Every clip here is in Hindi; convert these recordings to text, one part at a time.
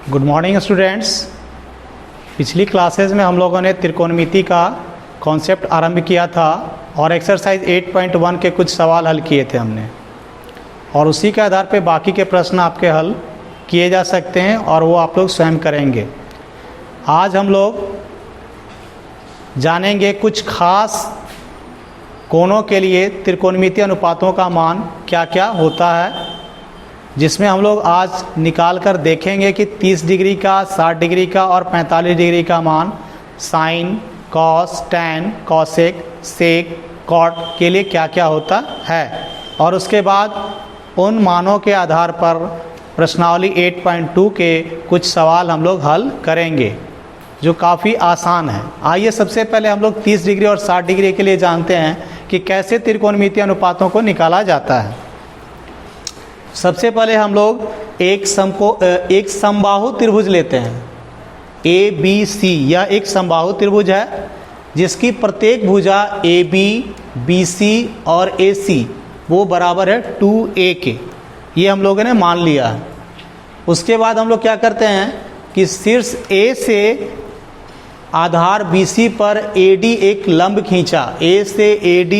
Good morning students. पिछली क्लासेस में हम लोगों ने त्रिकोणमिति का कॉन्सेप्ट आरंभ किया था और एक्सरसाइज 8.1 के कुछ सवाल हल किए थे हमने, और उसी के आधार पे बाकी के प्रश्न आपके हल किए जा सकते हैं और वो आप लोग स्वयं करेंगे। आज हम लोग जानेंगे कुछ खास कोणों के लिए त्रिकोणमितीय अनुपातों का मान क्या क्या होता है, जिसमें हम लोग आज निकाल कर देखेंगे कि 30 डिग्री का, 60 डिग्री का और 45 डिग्री का मान साइन, कॉस, टैन, कॉसेक, सेक, कॉट के लिए क्या क्या होता है। और उसके बाद उन मानों के आधार पर प्रश्नावली 8.2 के कुछ सवाल हम लोग हल करेंगे जो काफ़ी आसान है। आइए सबसे पहले हम लोग 30 डिग्री और 60 डिग्री के लिए जानते हैं कि कैसे त्रिकोणमितीय अनुपातों को निकाला जाता है। सबसे पहले हम लोग एक समबाहु त्रिभुज लेते हैं। ए बी सी यह एक समबाहु त्रिभुज है जिसकी प्रत्येक भुजा ए बी, बी सी और ए सी वो बराबर है 2a के। ये हम लोगों ने मान लिया है। उसके बाद हम लोग क्या करते हैं कि शीर्ष ए से आधार BC पर AD एक लंब खींचा, A से AD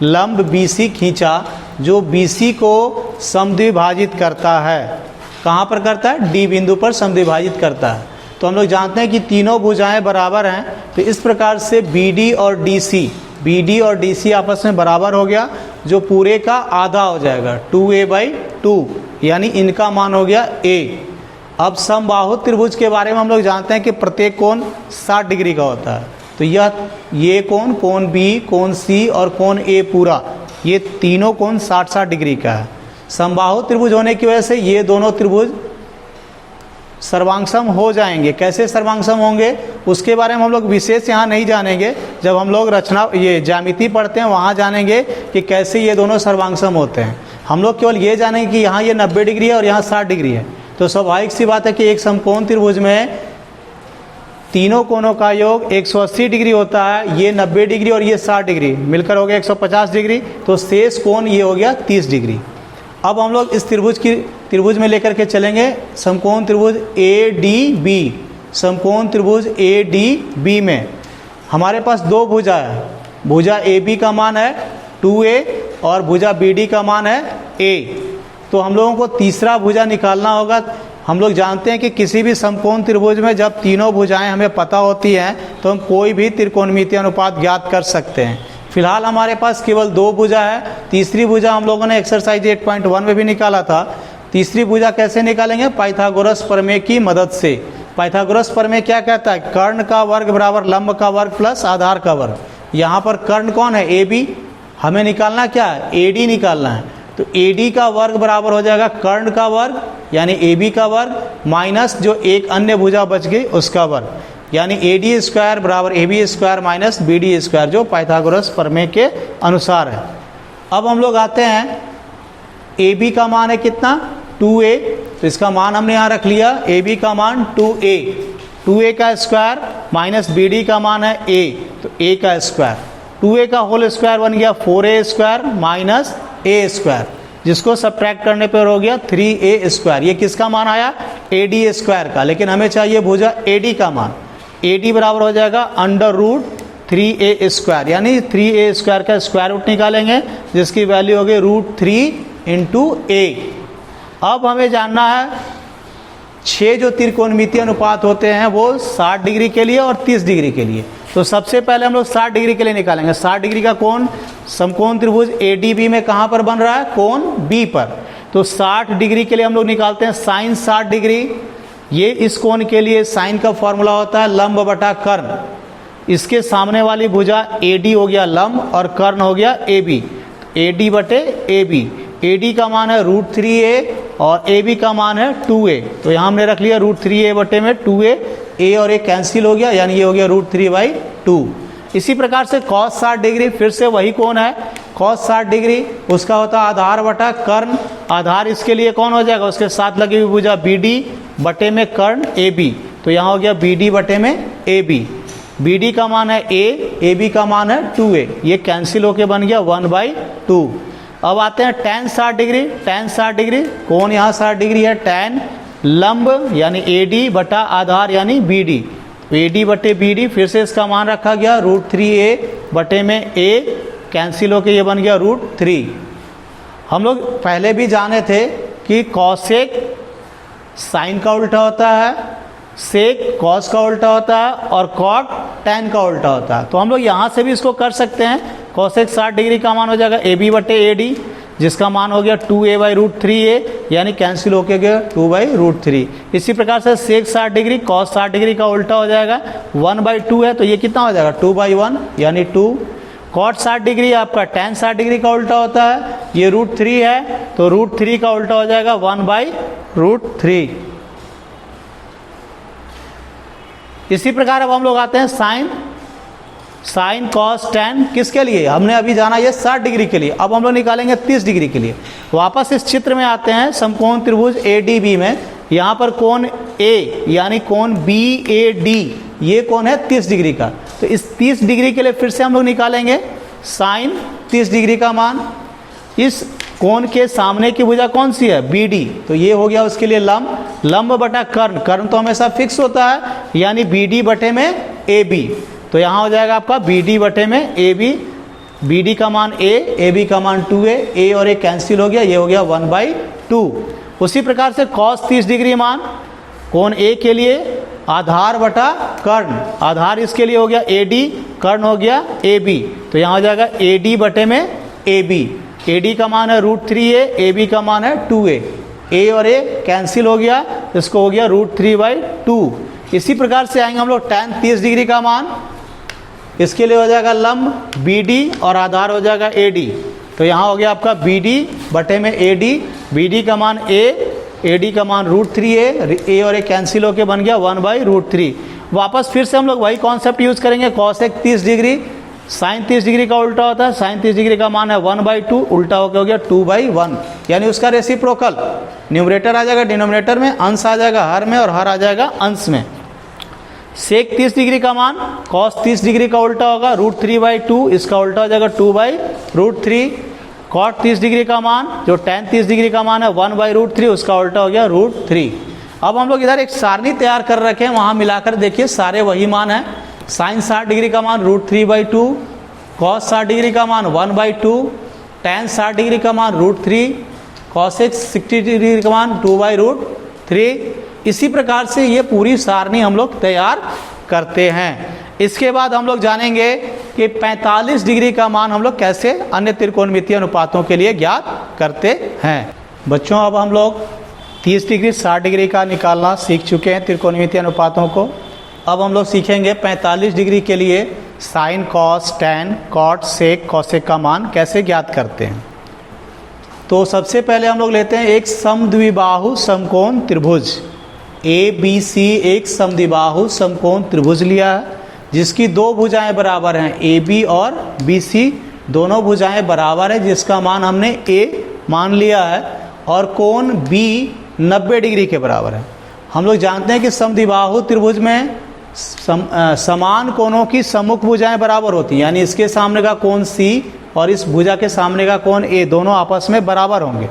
लंब BC खींचा जो BC को समद्विभाजित करता है। कहाँ पर करता है? D बिंदु पर समद्विभाजित करता है। तो हम लोग जानते हैं कि तीनों भुजाएं बराबर हैं, तो इस प्रकार से BD और DC आपस में बराबर हो गया, जो पूरे का आधा हो जाएगा 2a/2, यानी इनका मान हो गया A। अब समबाहु त्रिभुज के बारे में हम लोग जानते हैं कि प्रत्येक कोण 60 डिग्री का होता है। तो ये कोण B, कोण C और कोण A पूरा, ये तीनों कोण 60-60 डिग्री का है। समबाहु त्रिभुज होने की वजह से ये दोनों त्रिभुज सर्वांगसम हो जाएंगे। कैसे सर्वांगसम होंगे उसके बारे में हम लोग विशेष यहाँ नहीं जानेंगे। जब हम लोग ज्यामिति पढ़ते हैं वहाँ जानेंगे कि कैसे ये दोनों सर्वांगसम होते हैं। हम लोग केवल ये जानेंगे कि यहाँ ये 90 डिग्री है और यहाँ 60 डिग्री है। तो स्वाभाविक सी बात है कि एक समकोण त्रिभुज में तीनों कोणों का योग 180 डिग्री होता है। ये 90 डिग्री और ये 60 डिग्री मिलकर हो गया 150 डिग्री, तो शेष कोण ये हो गया 30 डिग्री। अब हम लोग इस त्रिभुज में लेकर के चलेंगे समकोण त्रिभुज ADB। समकोण त्रिभुज ADB में हमारे पास दो भुजा है। भुजा AB का मान है 2a और भुजा BD का मान है a। तो हम लोगों को तीसरा भुजा निकालना होगा। हम लोग जानते हैं कि किसी भी समकोण त्रिभुज में जब तीनों भुजाएं हमें पता होती हैं तो हम कोई भी त्रिकोणमितीय अनुपात ज्ञात कर सकते हैं। फिलहाल हमारे पास केवल दो भुजा है। तीसरी भुजा हम लोगों ने एक्सरसाइज 8.1 में भी निकाला था। तीसरी भुजा कैसे निकालेंगे? पाइथागोरस प्रमेय की मदद से। पाइथागोरस प्रमेय क्या कहता है? कर्ण का वर्ग बराबर लंब का वर्ग प्लस आधार का वर्ग। यहाँ पर कर्ण कौन है? AB। हमें निकालना क्या है? AD निकालना है। तो AD का वर्ग बराबर हो जाएगा कर्ण का वर्ग यानी AB का वर्ग माइनस जो एक अन्य भुजा बच गई उसका वर्ग, यानी AD स्क्वायर बराबर AB square minus BD square, जो पाइथागोरस प्रमेय के अनुसार है। अब हम लोग आते हैं, AB का मान है कितना? 2a। तो इसका मान हमने यहाँ रख लिया, AB का मान 2a का स्क्वायर माइनस BD का मान है a, तो a का स्क्वायर। 2a का होल स्क्वायर बन गया 4a square minus a square, जिसको सब्ट्रैक्ट करने पर हो गया 3a स्क्वायर। ये किसका मान आया? AD स्क्वायर का। लेकिन हमें चाहिए भुजा AD का मान। AD बराबर हो जाएगा √3a स्क्वायर, यानी 3a स्क्वायर का स्क्वायर रूट निकालेंगे जिसकी वैल्यू हो गई √3 × a। अब हमें जानना है 6 जो त्रिकोणमितीय अनुपात होते हैं वो 60 डिग्री के लिए और 30 डिग्री के लिए। तो सबसे पहले हम लोग 60 डिग्री के लिए निकालेंगे। 60 डिग्री का कोण समकोण त्रिभुज ADB में कहाँ पर बन रहा है? कोण B पर। तो 60 डिग्री के लिए हम लोग निकालते हैं साइन 60 डिग्री। ये इस कोण के लिए साइन का फॉर्मूला होता है लंब बटा कर्ण। इसके सामने वाली भुजा AD हो गया लंब और कर्ण हो गया AB। AD बटे AB। AD का मान है √3a और AB का मान है 2a। तो यहाँ हमने रख लिया √3a बटे में 2a, a और a कैंसिल हो गया, यानी ये हो गया √3/2। इसी प्रकार से cos 60 डिग्री फिर से वही कोण है। cos 60 डिग्री उसका होता है आधार बटा कर्ण। आधार इसके लिए कौन हो जाएगा? उसके साथ लगी हुई भुजा BD बटे में कर्ण AB। तो यहाँ हो गया BD बटे में AB। BD का मान है a, AB का मान है 2a। ये कैंसिल होके बन गया 1/2। अब आते हैं tan 60 डिग्री। tan 60 डिग्री कोण यहाँ 60 डिग्री है। tan लंब यानी AD बटा आधार यानी BD, AD बटे BD, फिर से इसका मान रखा गया √3a बटे में a, कैंसिल होके ये बन गया √3। हम लोग पहले भी जाने थे कि कॉसेक साइन का उल्टा होता है, सेक कॉस का उल्टा होता है और कॉट टैन का उल्टा होता है। तो हम लोग यहाँ से भी इसको कर सकते हैं। कॉसेक 60 डिग्री का मान हो जाएगा AB बटे AD, जिसका मान हो गया 2a बाई √3a, यानी कैंसिल होके गया 2 बाई √3। इसी प्रकार से सेक 60 डिग्री कॉस 60 डिग्री का उल्टा हो जाएगा 1/2 है, तो ये कितना हो जाएगा 2/1 यानी 2। कॉट 60 डिग्री आपका टैन 60 डिग्री का उल्टा होता है, ये √3 है, तो √3 का उल्टा हो जाएगा 1/√3। इसी प्रकार अब हम लोग आते हैं साइन कॉस टैन, किसके लिए हमने अभी जाना ये 60 डिग्री के लिए। अब हम लोग निकालेंगे 30 डिग्री के लिए। वापस इस चित्र में आते हैं समकोण त्रिभुज ADB में। यहाँ पर कोण A यानी कोण BAD, ये कोण है 30 डिग्री का। तो इस 30 डिग्री के लिए फिर से हम लोग निकालेंगे साइन 30 डिग्री का मान। इस कोण के सामने की भुजा कौन सी है BD, तो ये हो गया उसके लिए लंब बटा कर्ण, कर्ण तो हमेशा फिक्स होता है यानी BD बटे में AB। तो यहाँ हो जाएगा आपका BD बटे में AB, BD का मान A, AB का मान 2a, A और A कैंसिल हो गया, ये हो गया 1/2। उसी प्रकार से cos 30 डिग्री मान कोण A के लिए आधार बटा कर्ण, आधार इसके लिए हो गया AD, कर्ण हो गया AB, तो यहाँ हो जाएगा AD बटे में AB। AD का मान है √3a, AB का मान है 2a, A और A कैंसिल हो गया, इसको हो गया √3/2। इसी प्रकार से आएंगे हम लोग tan 30 डिग्री का मान, इसके लिए हो जाएगा लंब BD और आधार हो जाएगा AD, तो यहाँ हो गया आपका BD बटे में AD, BD का मान A, AD का मान √3a, A और A कैंसिल होके बन गया 1/√3। वापस फिर से हम लोग वही कॉन्सेप्ट यूज करेंगे, कॉसेक 30 डिग्री साइन 30 डिग्री का उल्टा होता है, साइन 30 डिग्री का मान है 1/2, उल्टा होकर हो गया 2/1, यानी उसका रेसिप्रोकल। न्यूमरेटर आ जाएगा डिनोमिनेटर में, अंश आ जाएगा हर में और हर आ जाएगा अंश में। सेक 30 डिग्री का मान कॉस 30 डिग्री का उल्टा होगा √3/2, इसका उल्टा हो जाएगा 2/√3। कॉट 30 डिग्री का मान जो टैन 30 डिग्री का मान है 1/√3, उसका उल्टा हो गया √3। अब हम लोग इधर एक सारणी तैयार कर रखे हैं, वहाँ मिलाकर देखिए सारे वही मान है। साइन 60 डिग्री का मान √3/2, कॉस 60 डिग्री का मान 1/2, टैन 60 डिग्री का मान √3, कॉसेक 60 डिग्री का मान 2/√3। इसी प्रकार से ये पूरी सारणी हम लोग तैयार करते हैं। इसके बाद हम लोग जानेंगे कि 45 डिग्री का मान हम लोग कैसे अन्य त्रिकोणमितीय अनुपातों के लिए ज्ञात करते हैं। बच्चों अब हम लोग 30 डिग्री 60 डिग्री का निकालना सीख चुके हैं त्रिकोणमितीय अनुपातों को। अब हम लोग सीखेंगे 45 डिग्री के लिए sine cos tan cot sec cosec का मान कैसे ज्ञात करते हैं। तो सबसे पहले हम लोग लेते हैं एक समद्विबाहु समकोण त्रिभुज। ABC एक समद्विबाहु समकोण त्रिभुज लिया है जिसकी दो भुजाएं बराबर हैं, AB और BC दोनों भुजाएं बराबर है, जिसका मान हमने A मान लिया है और कोण B 90 डिग्री के बराबर है। हम लोग जानते हैं कि समद्विबाहु त्रिभुज में समान कोणों की सम्मुख भुजाएं बराबर होती हैं, यानी इसके सामने का कोण C और इस भुजा के सामने का कोण A दोनों आपस में बराबर होंगे।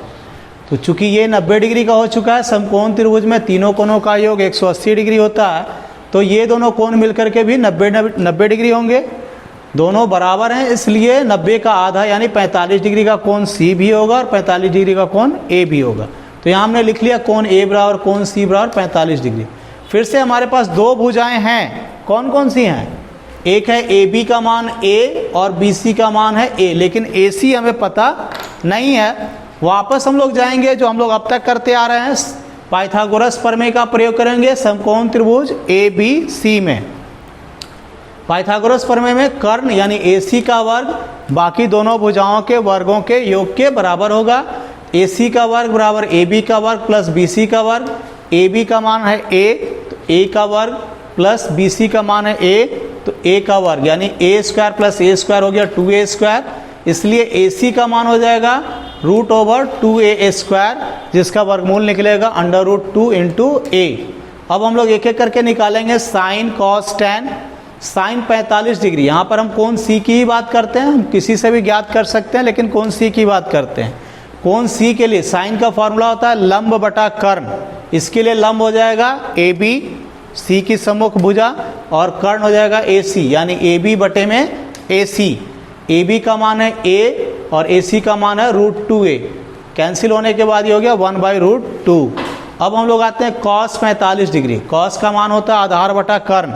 तो चूंकि ये 90 डिग्री का हो चुका है, समकोण त्रिभुज में तीनों कोणों का योग 180 डिग्री होता है, तो ये दोनों कोण मिलकर के भी 90 डिग्री होंगे। दोनों बराबर हैं, इसलिए 90 का आधा यानी 45 डिग्री का कोण C भी होगा और 45 डिग्री का कोण A भी होगा। तो यहाँ हमने लिख लिया कोण A बराबर कोण C बराबर 45 डिग्री। फिर से हमारे पास दो भुजाएं हैं, कौन कौन सी हैं? एक है AB का मान A और BC का मान है A, लेकिन AC हमें पता नहीं है। वापस हम लोग जाएंगे जो हम लोग अब तक करते आ रहे हैं, पाइथागोरस प्रमेय का प्रयोग करेंगे समकोण त्रिभुज ABC में। पाइथागोरस प्रमेय में कर्ण यानी AC का वर्ग बाकी दोनों भुजाओं के वर्गों के योग के बराबर होगा। AC का वर्ग बराबर AB का वर्ग प्लस BC का वर्ग। AB का मान है A, तो A का वर्ग प्लस BC का मान है A, तो A का वर्ग यानी A² प्लस A² हो गया 2A²। इसलिए AC का मान हो जाएगा √2A², जिसका वर्गमूल निकलेगा √2 इंटू A। अब हम लोग एक एक करके निकालेंगे sine cos tan. Sine 45 degree, यहाँ पर हम कोण C की ही बात करते हैं, हम किसी से भी ज्ञात कर सकते हैं लेकिन कोण C की बात करते हैं। कौन सी के लिए? साइन का फॉर्मूला होता है लंब बटा कर्ण, इसके लिए लंब हो जाएगा ए बी, सी की सम्मुख भुजा, और कर्ण हो जाएगा ए सी, यानी ए बी बटे में ए सी। ए बी का मान है ए और ए सी का मान है √2a, कैंसिल होने के बाद ये हो गया 1/√2। अब हम लोग आते हैं कॉस 45 डिग्री। कॉस का मान होता है आधार बटा कर्ण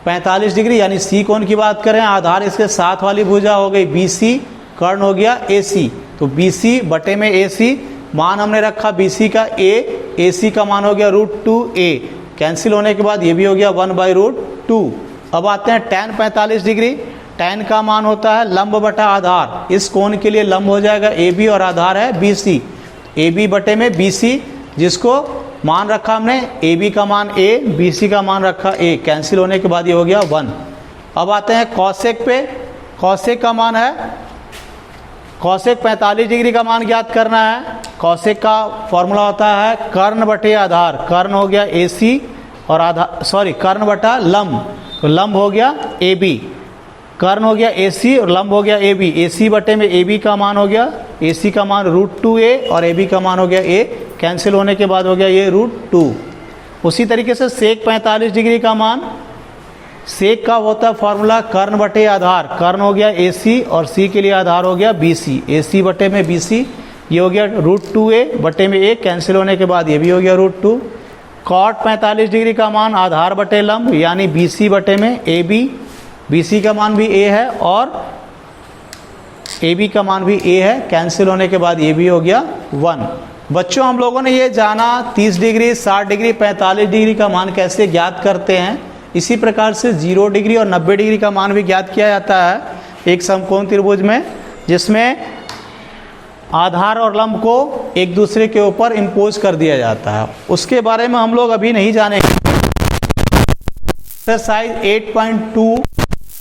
45 डिग्री, यानी सी कोण की बात करें, आधार इसके साथ वाली भुजा हो गई बी सी, कर्ण हो गया ए सी, तो बी सी बटे में ए सी, मान हमने रखा बी सी का ए सी का मान हो गया √2a, कैंसिल होने के बाद ये भी हो गया 1/√2। अब आते हैं tan 45 डिग्री। tan का मान होता है लंब बटा आधार, इस कोण के लिए लंब हो जाएगा ए बी और आधार है बी सी, ए बी बटे में बी सी, जिसको मान रखा हमने ए बी का मान ए, बी सी का मान रखा ए, कैंसिल होने के बाद ये हो गया 1। अब आते हैं कॉसेक पे। कॉसेक का मान है, कॉसेक 45 डिग्री का मान ज्ञात करना है। कॉसेक का फॉर्मूला होता है कर्ण बटे आधार, कर्ण हो गया ए सी और आधार, सॉरी कर्ण बटा लंब, तो लंब हो गया ए बी, कर्ण हो गया ए सी और लंब हो गया ए बी। ए सी बटे में ए बी का मान हो गया, ए सी का मान √2a और ए बी का मान हो गया ए, कैंसिल होने के बाद हो गया ये √2। उसी तरीके से सेक 45 डिग्री का मान, सेक का होता है फॉर्मूला कर्ण बटे आधार, कर्ण हो गया ए सी और सी के लिए आधार हो गया बी सी, ए सी बटे में बी सी, ये हो गया √2a बटे में ए, कैंसिल होने के बाद ये भी हो गया √2। कॉट 45 डिग्री का मान आधार बटे लंब, यानी बी सी बटे में ए बी, बी सी का मान भी ए है और ए बी का मान भी ए है, कैंसिल होने के बाद ये भी हो गया 1। बच्चों हम लोगों ने ये जाना 30 डिग्री, 60 डिग्री, 45 डिग्री का मान कैसे ज्ञात करते हैं। इसी प्रकार से 0 डिग्री और 90 डिग्री का मान भी ज्ञात किया जाता है एक समकोण त्रिभुज में, जिसमें आधार और लंब को एक दूसरे के ऊपर इम्पोज कर दिया जाता है। उसके बारे में हम लोग अभी नहीं जानेंगे। एक्सरसाइज 8.2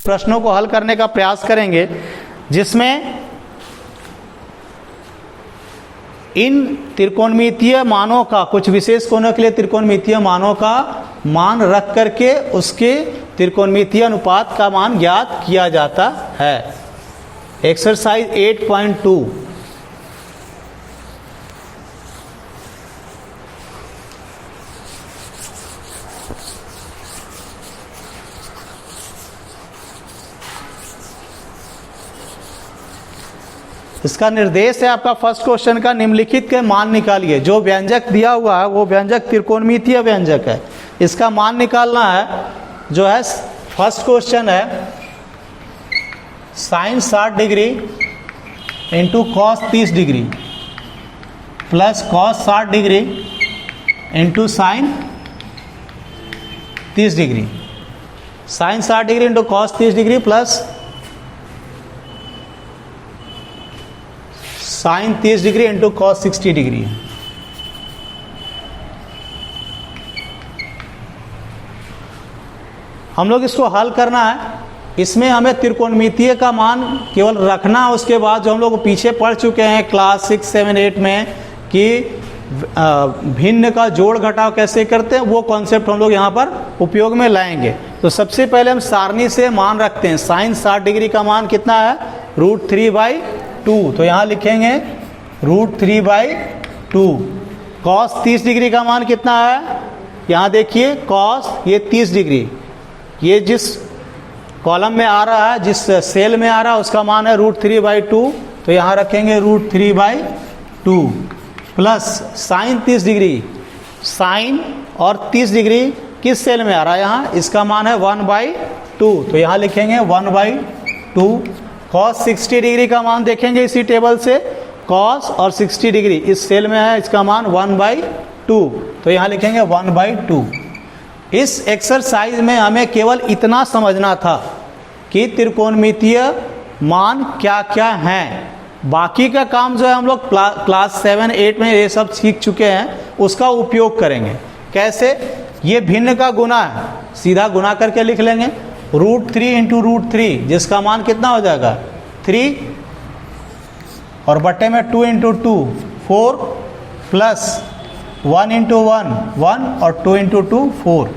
प्रश्नों को हल करने का प्रयास करेंगे, जिसमें इन त्रिकोणमितीय मानों का, कुछ विशेष कोणों के लिए त्रिकोणमितीय मानों का मान रख करके उसके त्रिकोणमितीय अनुपात का मान ज्ञात किया जाता है। एक्सरसाइज 8.2। इसका निर्देश है आपका फर्स्ट क्वेश्चन का, निम्नलिखित के मान निकालिए। जो व्यंजक दिया हुआ है वो व्यंजक त्रिकोणमितीय व्यंजक है, इसका मान निकालना है। जो है फर्स्ट क्वेश्चन है sine 60 degree into cos 30 degree plus cos 60 degree into sine 30 degree, sine 60 degree into cos 30 degree plus sine 30 degree into cos 60 degree. हम लोग इसको हल करना है। इसमें हमें त्रिकोणमितीय का मान केवल रखना है। उसके बाद जो हम लोग पीछे पढ़ चुके हैं क्लास 6, 7, 8 में कि भिन्न का जोड़ घटाव कैसे करते हैं, वो कॉन्सेप्ट हम लोग यहाँ पर उपयोग में लाएंगे। तो सबसे पहले हम सारणी से मान रखते हैं। साइन 60 डिग्री का मान कितना है? √3/2, तो यहाँ लिखेंगे √3/2। कॉस 30 डिग्री का मान कितना है? यहाँ देखिए कॉस ये 30 डिग्री, ये जिस कॉलम में आ रहा है, जिस सेल में आ रहा है, उसका मान है √3/2, तो यहाँ रखेंगे √3/2 प्लस साइन 30 डिग्री, साइन और 30 डिग्री किस सेल में आ रहा है? यहाँ इसका मान है 1/2, तो यहाँ लिखेंगे 1/2। कॉस 60 डिग्री का मान देखेंगे इसी टेबल से, कॉस और 60 डिग्री इस सेल में है, इसका मान 1/2, तो यहाँ लिखेंगे 1/2। इस एक्सरसाइज में हमें केवल इतना समझना था कि त्रिकोणमितीय मान क्या क्या हैं। बाकी का काम जो है हम लोग क्लास 7, 8 में ये सब सीख चुके हैं, उसका उपयोग करेंगे। कैसे? ये भिन्न का गुना है, सीधा गुना करके लिख लेंगे √3 इंटू √3, जिसका मान कितना हो जाएगा 3, और बट्टे में 2 इंटू 2 4 प्लस 1 इंटू 1 1 और 2 इंटू 2 4।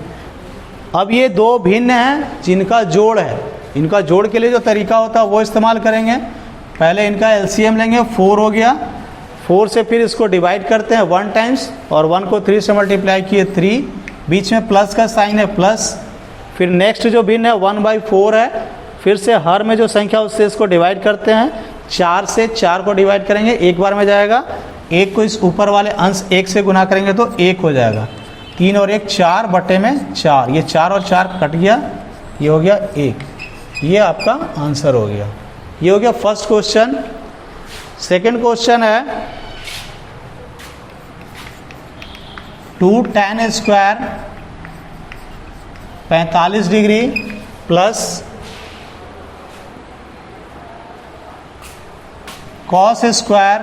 अब ये दो भिन्न हैं जिनका जोड़ है, इनका जोड़ के लिए जो तरीका होता है वो इस्तेमाल करेंगे। पहले इनका एलसीएम लेंगे, 4 हो गया, 4 से फिर इसको डिवाइड करते हैं 1 टाइम्स, और 1 को 3 से मल्टीप्लाई किए 3, बीच में प्लस का साइन है प्लस। फिर नेक्स्ट जो भिन्न है 1/4 है, फिर से हर में जो संख्या उससे इसको डिवाइड करते हैं, 4 से 4 को डिवाइड करेंगे, एक बार में जाएगा, 1 को इस ऊपर वाले अंश 1 से गुना करेंगे तो 1 हो जाएगा, 3 और 1 4 बटे में 4, ये 4 और 4 कट गया, ये हो गया 1, ये आपका आंसर हो गया। ये हो गया फर्स्ट क्वेश्चन। सेकंड क्वेश्चन है 2 tan square 45 degree plus cos square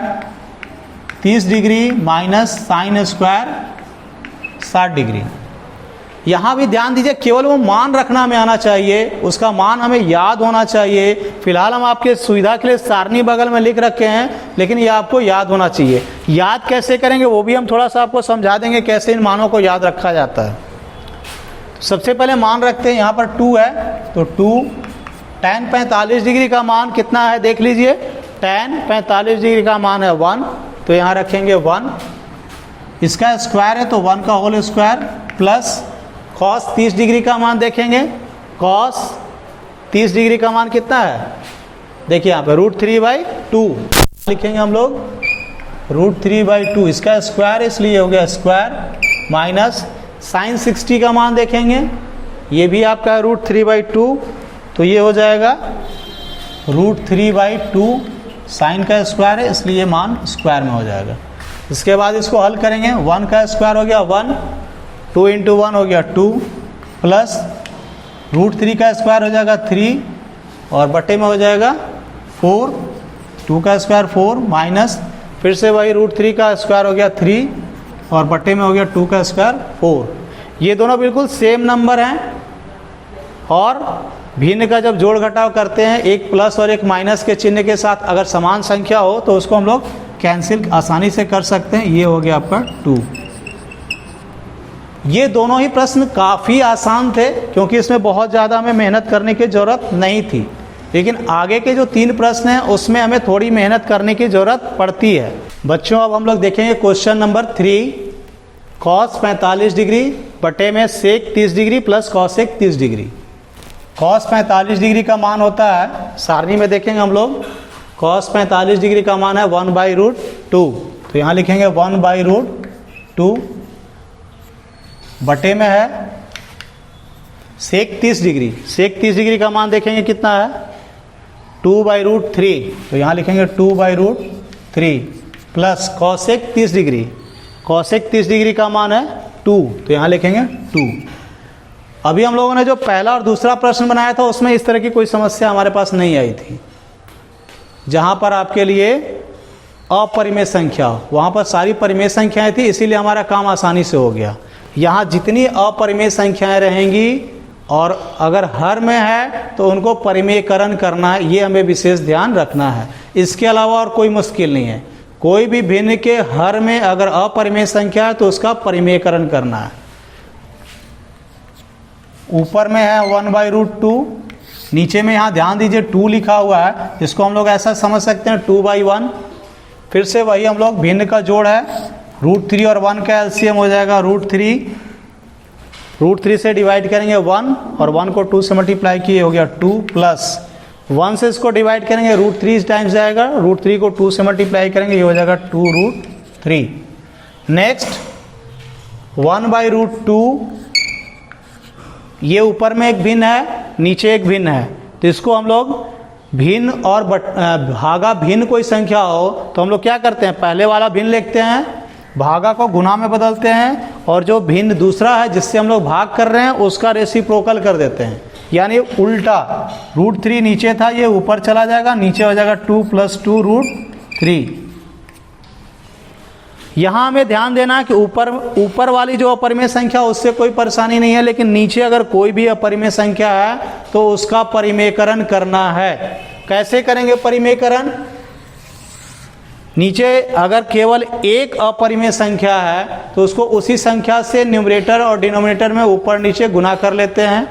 30 degree minus sine square 60 degree. यहाँ भी ध्यान दीजिए, केवल वो मान रखना हमें आना चाहिए, उसका मान हमें याद होना चाहिए। फिलहाल हम आपके सुविधा के लिए सारणी बगल में लिख रखे हैं, लेकिन ये आपको याद होना चाहिए। याद कैसे करेंगे वो भी हम थोड़ा सा आपको समझा देंगे, कैसे इन मानों को याद रखा जाता है। सबसे पहले मान रखते हैं, यहाँ पर 2 है तो 2 tan 45 डिग्री का मान कितना है देख लीजिए, tan 45 डिग्री का मान है 1, तो यहाँ रखेंगे 1, इसका स्क्वायर है तो 1 का whole square, plus cos 30 degree का मान देखेंगे, कॉस 30 डिग्री का मान कितना है, देखिए यहाँ पे √3/2 लिखेंगे हम लोग, √3/2, इसका स्क्वायर इसलिए हो गया स्क्वायर, माइनस साइन 60 का मान देखेंगे, ये भी आपका √3/2, तो ये हो जाएगा √3/2, साइन का स्क्वायर है इसलिए मान स्क्वायर में हो जाएगा। इसके बाद इसको हल करेंगे, 1 का स्क्वायर हो गया 1, 2 × 1 हो गया 2, प्लस √3 का स्क्वायर हो जाएगा 3, और बटे में हो जाएगा 4, 2 का स्क्वायर 4, माइनस फिर से वही √3 का स्क्वायर हो गया 3, और बटे में हो गया 2 का स्क्वायर 4। ये दोनों बिल्कुल सेम नंबर हैं, और भिन्न का जब जोड़ घटाव करते हैं एक प्लस और एक माइनस के चिन्ह के साथ, अगर समान संख्या हो तो उसको हम लोग कैंसिल आसानी से कर सकते हैं। ये हो गया आपका 2। ये दोनों ही प्रश्न काफ़ी आसान थे, क्योंकि इसमें बहुत ज़्यादा हमें मेहनत करने की ज़रूरत नहीं थी, लेकिन आगे के जो 3 प्रश्न हैं उसमें हमें थोड़ी मेहनत करने की ज़रूरत पड़ती है। बच्चों अब हम लोग देखेंगे क्वेश्चन नंबर 3, कॉस 45 डिग्री बटे में सेक 30 degree plus cosec 30 degree. Cos 45 degree का मान होता है, सारणी में देखेंगे हम लोग, कॉस 45 डिग्री का मान है 1/√2, तो यहाँ लिखेंगे 1/√2, बटे में है सेक 30 डिग्री, सेक 30 डिग्री का मान देखेंगे कितना है 2/√3, तो यहाँ लिखेंगे 2/√3, plus cosec 30 degree, cosec 30 degree का मान है 2, तो यहाँ लिखेंगे 2। अभी हम लोगों ने जो पहला और दूसरा प्रश्न बनाया था उसमें इस तरह की कोई समस्या हमारे पास नहीं आई थी, जहाँ पर आपके लिए अपरिमेय संख्या, वहाँ पर सारी परिमेय संख्याएं थी, इसीलिए हमारा काम आसानी से हो गया। यहाँ जितनी अपरिमेय संख्याएं रहेंगी और अगर हर में है तो उनको परिमेयकरण करना है, ये हमें विशेष ध्यान रखना है। इसके अलावा और कोई मुश्किल नहीं है। कोई भी भिन्न के हर में अगर अपरिमेय संख्या है तो उसका परिमेयकरण करना है। ऊपर में है 1/√2, नीचे में यहाँ ध्यान दीजिए 2 लिखा हुआ है, इसको हम लोग ऐसा समझ सकते हैं 2/1। फिर से वही हम लोग भिन्न का जोड़ है, √3 और 1 का एलसीएम हो जाएगा √3 से डिवाइड करेंगे 1, और 1 को 2 से मल्टीप्लाई किए हो गया 2, प्लस 1 से इसको डिवाइड करेंगे √3 टाइम्स जाएगा, √3 को 2 से मल्टीप्लाई करेंगे, ये हो जाएगा 2√3। नेक्स्ट 1/√2, ये ऊपर में एक भिन्न है, नीचे एक भिन्न है, तो इसको हम लोग भिन्न और भागा भिन्न कोई संख्या हो तो हम लोग क्या करते हैं, पहले वाला भिन्न लिखते हैं, भागा को गुना में बदलते हैं, और जो भिन्न दूसरा है जिससे हम लोग भाग कर रहे हैं उसका रेसिप्रोकल कर देते हैं, यानी उल्टा। √3 नीचे था, ये ऊपर चला जाएगा, नीचे हो जाएगा 2 + 2√3। यहाँ हमें ध्यान देना है कि ऊपर वाली जो अपरिमेय संख्या उससे कोई परेशानी नहीं है, लेकिन नीचे अगर कोई भी अपरिमेय संख्या है तो उसका परिमेयकरण करना है। कैसे करेंगे परिमेयकरण? नीचे अगर केवल एक अपरिमेय संख्या है तो उसको उसी संख्या से न्यूमरेटर और डिनोमिनेटर में ऊपर नीचे गुना कर लेते हैं।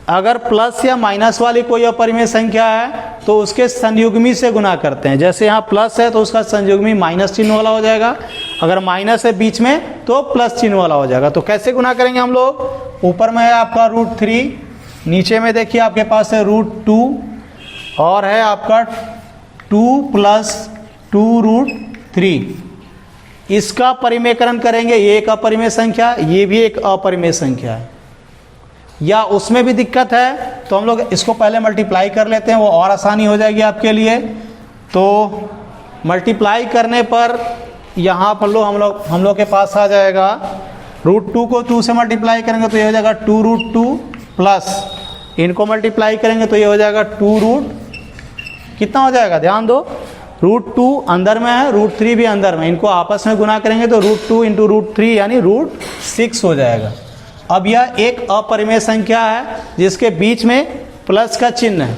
अगर प्लस या माइनस वाली कोई अपरिमेय संख्या है तो उसके संयुग्मी से गुना करते हैं। जैसे यहाँ प्लस है तो उसका संयुग्मी माइनस चिन्ह वाला हो जाएगा, अगर माइनस है बीच में तो प्लस चिन्ह वाला हो जाएगा। तो कैसे गुना करेंगे हम लोग, ऊपर में है आपका √3, नीचे में देखिए आपके पास है √2 और है आपका 2 + 2√3। इसका परिमेयकरण करेंगे, ये एक अपरिमेय संख्या, ये भी एक अपरिमेय संख्या है, या उसमें भी दिक्कत है तो हम लोग इसको पहले मल्टीप्लाई कर लेते हैं, वो और आसानी हो जाएगी आपके लिए। तो मल्टीप्लाई करने पर यहाँ पर हम लोग के पास आ जाएगा √2 को 2 से मल्टीप्लाई करेंगे तो ये हो जाएगा 2√2 प्लस इनको मल्टीप्लाई करेंगे तो ये हो जाएगा 2 कितना हो जाएगा, ध्यान दो, √2 अंदर में है, √3 भी अंदर में, इनको आपस में गुना करेंगे तो √2 × √3 यानी √6 हो जाएगा। अब यह एक अपरिमेय संख्या है जिसके बीच में प्लस का चिन्ह है,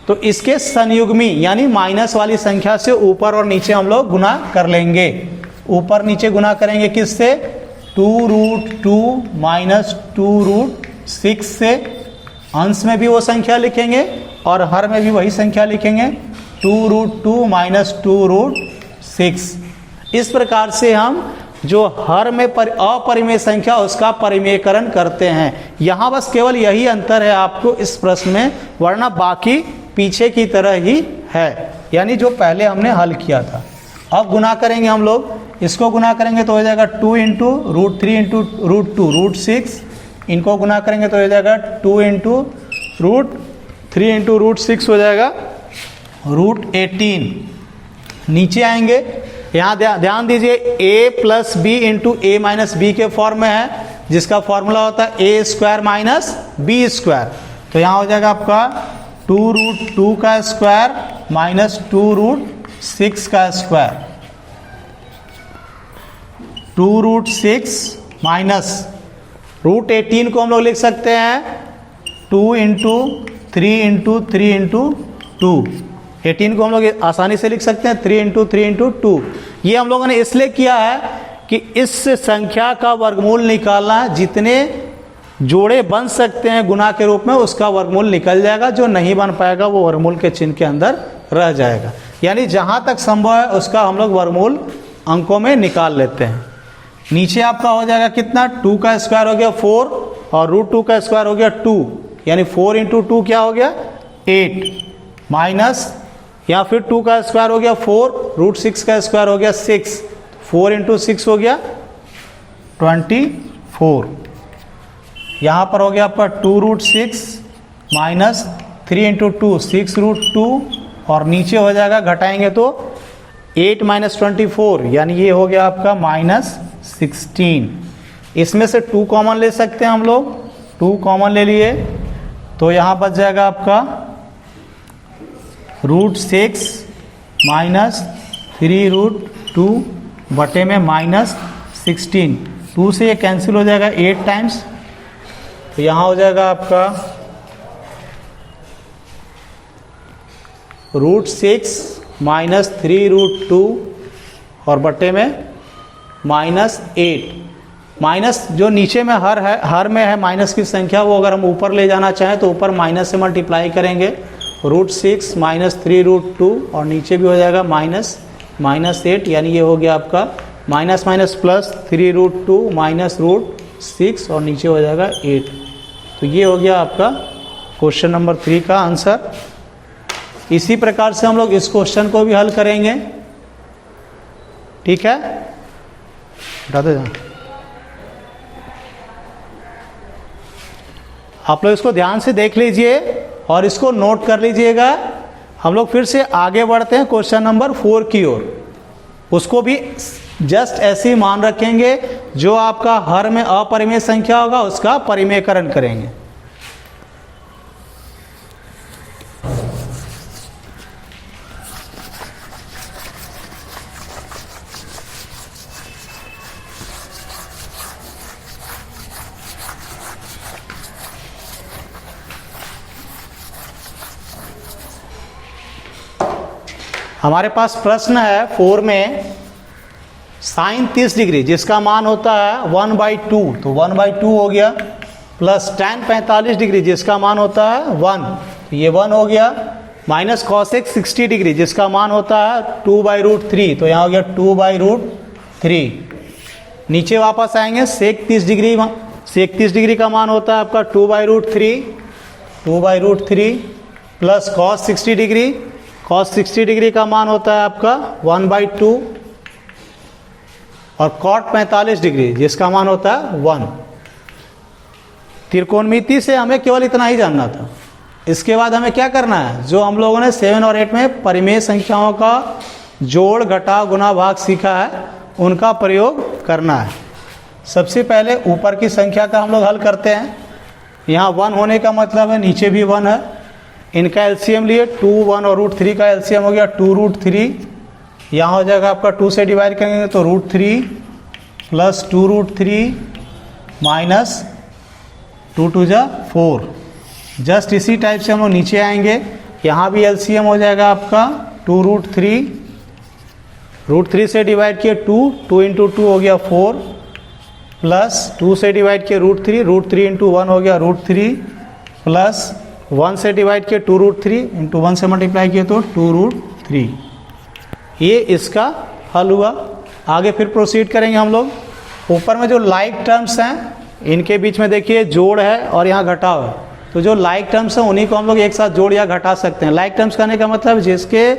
तो इसके संयुग्मी यानी माइनस वाली संख्या से ऊपर और नीचे हम लोग गुना कर लेंगे। ऊपर नीचे गुना करेंगे किससे, 2√2 - 2√6 से, अंश में भी वो संख्या लिखेंगे और हर में भी वही संख्या लिखेंगे, 2√2 - 2√6। इस प्रकार से हम जो हर में अपरिमेय संख्या उसका परिमेयकरण करते हैं। यहाँ बस केवल यही अंतर है आपको इस प्रश्न में, वरना बाकी पीछे की तरह ही है, यानी जो पहले हमने हल किया था। अब गुना करेंगे हम लोग, इसको गुना करेंगे तो हो जाएगा 2 × √3 × √2 √6, इनको गुना करेंगे तो हो जाएगा 2 × √3 × √6 हो जाएगा √18। नीचे आएंगे, यहाँ ध्यान दीजिए a + b × a - b के फॉर्म में है, जिसका फॉर्मूला होता है a² - b²। तो यहाँ हो जाएगा आपका 2√2 का स्क्वायर माइनस 2√6 का स्क्वायर, 2√6 माइनस √18 को हम लोग लिख सकते हैं 2 × 3 × 3 × 2। 18 को हम लोग आसानी से लिख सकते हैं 3 × 3 × 2। ये हम लोगों ने इसलिए किया है कि इस संख्या का वर्गमूल निकालना है, जितने जोड़े बन सकते हैं गुना के रूप में उसका वर्गमूल निकल जाएगा, जो नहीं बन पाएगा वो वर्गमूल के चिन्ह के अंदर रह जाएगा। यानी जहाँ तक संभव है उसका हम लोग वर्गमूल अंकों में निकाल लेते हैं। नीचे आपका हो जाएगा कितना, 2 का स्क्वायर हो गया 4 और √2 का स्क्वायर हो गया 2, यानी 4 × 2 क्या हो गया 8, माइनस या फिर 2 का स्क्वायर हो गया 4, √6 का स्क्वायर हो गया 6, 4 × 6 हो गया 24। यहाँ पर हो गया आपका 2√6 माइनस 3 × 2 6√2 और नीचे हो जाएगा घटाएंगे तो 8 - 24 यानी ये हो गया आपका -16। इसमें से 2 कॉमन ले सकते हैं हम लोग, 2 कॉमन ले लिए तो यहाँ बच जाएगा आपका √6 माइनस 3√2 बटे में -16। 2 से ये कैंसिल हो जाएगा 8 टाइम्स, तो यहाँ हो जाएगा आपका √6 माइनस 3√2 और बटे में -8। माइनस जो नीचे में हर है, हर में है माइनस की संख्या, वो अगर हम ऊपर ले जाना चाहें तो ऊपर माइनस से मल्टीप्लाई करेंगे, √6 माइनस 3√2 और नीचे भी हो जाएगा -8, यानी ये हो गया आपका माइनस प्लस 3√2 माइनस √6 और नीचे हो जाएगा 8। तो ये हो गया आपका क्वेश्चन नंबर 3 का आंसर। इसी प्रकार से हम लोग इस क्वेश्चन को भी हल करेंगे, ठीक है, हटा दे जहाँ। आप लोग इसको ध्यान से देख लीजिए और इसको नोट कर लीजिएगा। हम लोग फिर से आगे बढ़ते हैं क्वेश्चन नंबर 4 की ओर। उसको भी जस्ट ऐसे ही मान रखेंगे, जो आपका हर में अपरिमेय संख्या होगा उसका परिमेयकरण करेंगे। हमारे पास प्रश्न है 4 में sin 30 डिग्री जिसका मान होता है 1/2, तो 1/2 हो गया, प्लस tan 45 डिग्री जिसका मान होता है 1, तो ये 1 हो गया, माइनस कॉसेक 60 डिग्री जिसका मान होता है 2/√3, तो यहाँ हो गया 2/√3। नीचे वापस आएंगे, सेक 30 डिग्री का मान होता है आपका 2/√3 प्लस कॉस 60 डिग्री का मान होता है आपका 1/2 और कॉट 45 डिग्री जिसका मान होता है 1। त्रिकोणमिति से हमें केवल इतना ही जानना था। इसके बाद हमें क्या करना है, जो हम लोगों ने 7 और 8 में परिमेय संख्याओं का जोड़ घटाव गुणा भाग सीखा है उनका प्रयोग करना है। सबसे पहले ऊपर की संख्या का हम लोग हल करते हैं। यहाँ 1 होने का मतलब है नीचे भी 1 है। इनका एलसीएम लिए 2, 1 और √3 का एलसीएम हो गया 2√3। यहाँ हो जाएगा आपका 2 से डिवाइड करेंगे तो √3 प्लस 2√3 माइनस 2 2 जा 4। जस्ट इसी टाइप से हम लोग नीचे आएंगे, यहाँ भी एलसीएम हो जाएगा आपका 2√3, √3 से डिवाइड किए 2 × 2 हो गया 4 प्लस 2 से डिवाइड किए √3 × 1 हो गया √3 प्लस 1 से डिवाइड किए 2√3 × 1 से मल्टीप्लाई किए तो 2√3। ये इसका हल हुआ। आगे फिर प्रोसीड करेंगे हम लोग। ऊपर में जो लाइक टर्म्स हैं इनके बीच में देखिए जोड़ है और यहाँ घटाव है, तो जो लाइक टर्म्स हैं उन्हीं को हम लोग एक साथ जोड़ या घटा सकते हैं। लाइक टर्म्स कहने का मतलब जिसके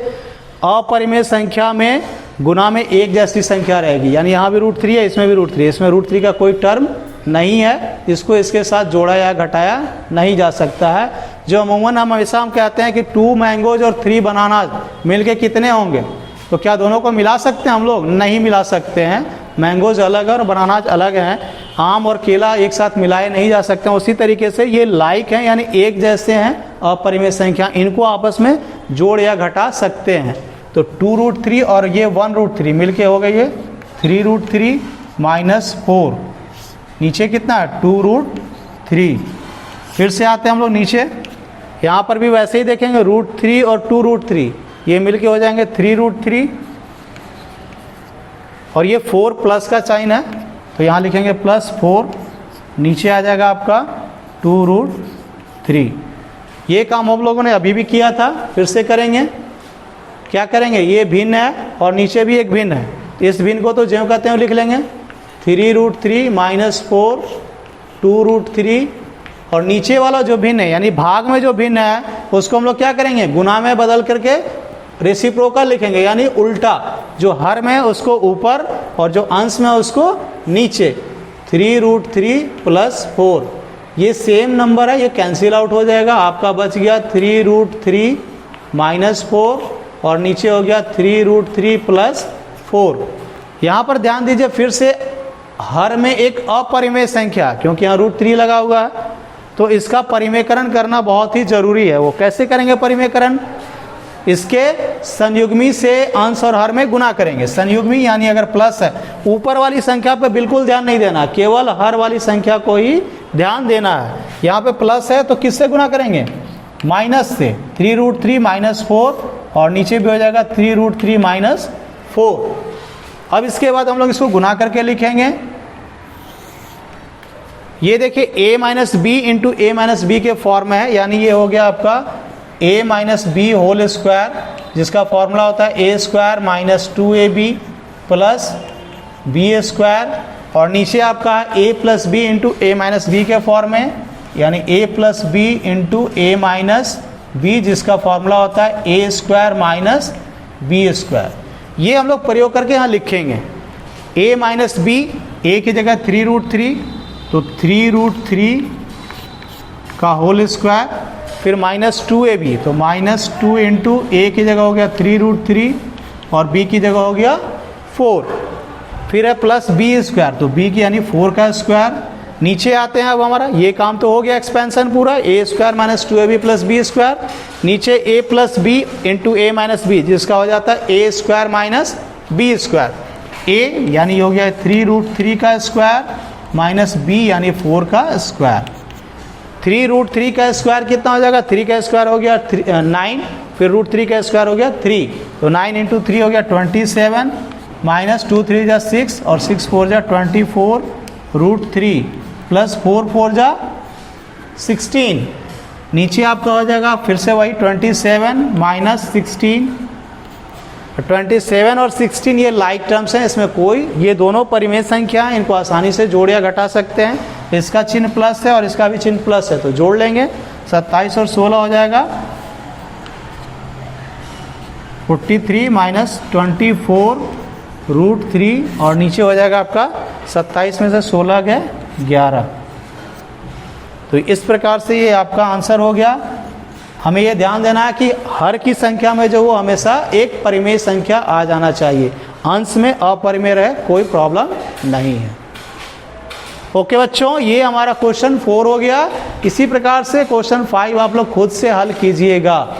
अपरिमेय संख्या में गुना में एक जैसी संख्या रहेगी, यानी यहाँ भी √3 है, इसमें भी √3 है, इसमें √3 का कोई टर्म नहीं है, इसको इसके साथ जोड़ा या घटाया नहीं जा सकता है। जो अमूमन हम हमेशा कहते हैं कि 2 मैंगोज और 3 बनानाज मिलके कितने होंगे, तो क्या दोनों को मिला सकते हैं हम लोग? नहीं मिला सकते हैं। मैंगोज अलग है और बनानाज अलग हैं। आम और केला एक साथ मिलाए नहीं जा सकते हैं। उसी तरीके से ये लाइक हैं, यानी एक जैसे हैं अपरिमेय संख्या, इनको आपस में जोड़ या घटा सकते हैं। तो 2√3 और ये 1√3 मिलके हो गई है 3√3 माइनस 4। नीचे कितना है 2√3। फिर से आते हैं हम लोग नीचे, यहाँ पर भी वैसे ही देखेंगे √3 और 2√3 ये मिलके हो जाएंगे 3√3 और ये 4 प्लस का साइन है तो यहाँ लिखेंगे +4। नीचे आ जाएगा आपका 2√3। ये काम हम लोगों ने अभी भी किया था, फिर से करेंगे। क्या करेंगे, ये भिन्न है और नीचे भी एक भिन्न है, इस भिन्न को तो ज्यों कहते हैं लिख लेंगे 3√3 माइनस 4 2√3 और नीचे वाला जो भिन्न है यानी भाग में जो भिन्न है उसको हम लोग क्या करेंगे, गुना में बदल करके रेसिप्रोकल लिखेंगे, यानी उल्टा। जो हर में उसको ऊपर और जो अंश में उसको नीचे। 3√3 प्लस 4 ये सेम नंबर है, ये कैंसिल आउट हो जाएगा। आपका बच गया 3√3 माइनस 4 और नीचे हो गया 3√3 प्लस 4। यहाँ पर ध्यान दीजिए फिर से, हर में एक अपरिमेय संख्या, क्योंकि यहाँ √3 लगा हुआ है तो इसका परिमेयकरण करना बहुत ही जरूरी है। वो कैसे करेंगे परिमेयकरण, इसके संयुग्मी से अंश और हर में गुना करेंगे। संयुग्मी यानी अगर प्लस है, ऊपर वाली संख्या पे बिल्कुल ध्यान नहीं देना, केवल हर वाली संख्या को ही ध्यान देना है। यहाँ पे प्लस है तो किससे गुना करेंगे, माइनस से। 3√3 माइनस 4 और नीचे भी हो जाएगा 3√3 माइनस 4। अब इसके बाद हम लोग इसको गुना करके लिखेंगे। ये देखिए a minus B into A minus B के फॉर्म में है, यानी ये हो गया आपका a minus B whole square, जिसका फॉर्मूला होता है a² minus 2ab plus b²। और नीचे आपका a plus B into A minus B के फॉर्म में, यानी a plus B into A minus B, जिसका फॉर्मूला होता है a² माइनस b²। ये हम लोग प्रयोग करके यहाँ लिखेंगे। a माइनस बी, a की जगह 3√3 तो 3√3 का होल स्क्वायर, फिर माइनस 2ab तो माइनस 2 इंटू ए की जगह हो गया 3√3 और b की जगह हो गया 4। फिर है प्लस b² तो b की यानी 4 का स्क्वायर। नीचे आते हैं, अब हमारा ये काम तो हो गया एक्सपेंशन पूरा, a² minus 2ab plus b²। नीचे a plus B into A minus B, जिसका हो जाता है a² माइनस b²। a यानी हो गया 3√3 का स्क्वायर माइनस b यानी 4 का स्क्वायर। 3√3 का स्क्वायर कितना हो जाएगा, 3 का स्क्वायर हो गया 9, फिर √3 का स्क्वायर हो गया 3, तो 9 इंटू 3 हो गया 27 माइनस 2 3 जा 6 और 6 4 जा 24 √3 प्लस 4 4 जा 16 नीचे आपका हो जाएगा फिर से वही 27 माइनस 16। 27 और 16 ये लाइक टर्म्स हैं, इसमें कोई, ये दोनों परिमेय संख्या हैं, इनको आसानी से जोड़ या घटा सकते हैं। इसका चिन्ह प्लस है और इसका भी चिन्ह प्लस है, तो जोड़ लेंगे। 27 और 16 हो जाएगा 43 माइनस 24√3 और नीचे हो जाएगा आपका 27 में से 16 गए 11। तो इस प्रकार से ये आपका आंसर हो गया। हमें ये ध्यान देना है कि हर की संख्या में जो वो हमेशा एक परिमेय संख्या आ जाना चाहिए, अंश में अपरिमेय रहे कोई प्रॉब्लम नहीं है। ओके बच्चों, ये हमारा क्वेश्चन 4 हो गया। इसी प्रकार से क्वेश्चन 5 आप लोग खुद से हल कीजिएगा।